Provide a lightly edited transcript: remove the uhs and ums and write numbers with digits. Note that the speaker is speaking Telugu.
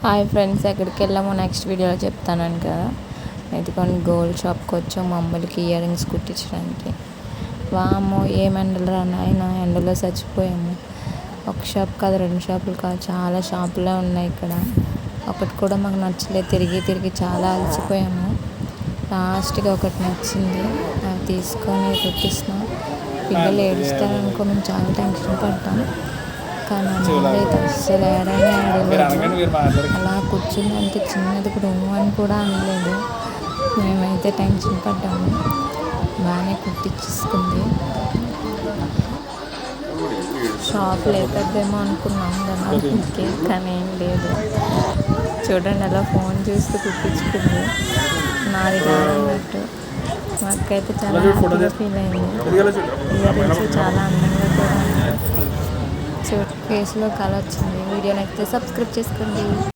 హాయ్ ఫ్రెండ్స్, ఎక్కడికి వెళ్ళామో నెక్స్ట్ వీడియోలో చెప్తాను కదా. అయితే కొన్ని గోల్డ్ షాప్కి వచ్చాం మా అమ్మలకి ఇయర్ రింగ్స్ కుట్టించడానికి. వామ్మో ఏం ఎండలు రా నాయన, ఎండలో చచ్చిపోయాము. ఒక షాప్ కాదు, 2 షాపులు కాదు, చాలా షాపులే ఉన్నాయి ఇక్కడ. ఒకటి కూడా మాకు నచ్చలేదు, తిరిగి తిరిగి చాలా అలసిపోయాము. లాస్ట్గా ఒకటి నచ్చింది, అది తీసుకొని కుట్టిస్తున్నాం. పిల్లలు ఏడుస్తారనుకో మేము చాలా టెన్షన్ పడతాం, కానీ అయితే అస్సలు ఏడైనా ఆడలేదు. అలా కూర్చుందంటే చిన్నది కూడా అని కూడా అనలేదు. మేమైతే టెన్షన్ పడ్డాము. బాగానే కుట్టించేసుకుంది. షాప్ లేకపోతేమో అనుకున్నాం దానికి, కానీ ఏం లేదు. చూడండి అలా ఫోన్ చూస్తూ కుట్టించుకుంది, నాది కాదన్నట్టు. మా అక్క అయితే చాలా హ్యాపీగా ఫీల్ అయింది. ఇయర్ రింగ్స్ చాలా అందంగా కూడా ఉంది. ఫేస్లో కళ వచ్చింది. వీడియో నచ్చితే సబ్స్క్రైబ్ చేసుకోండి.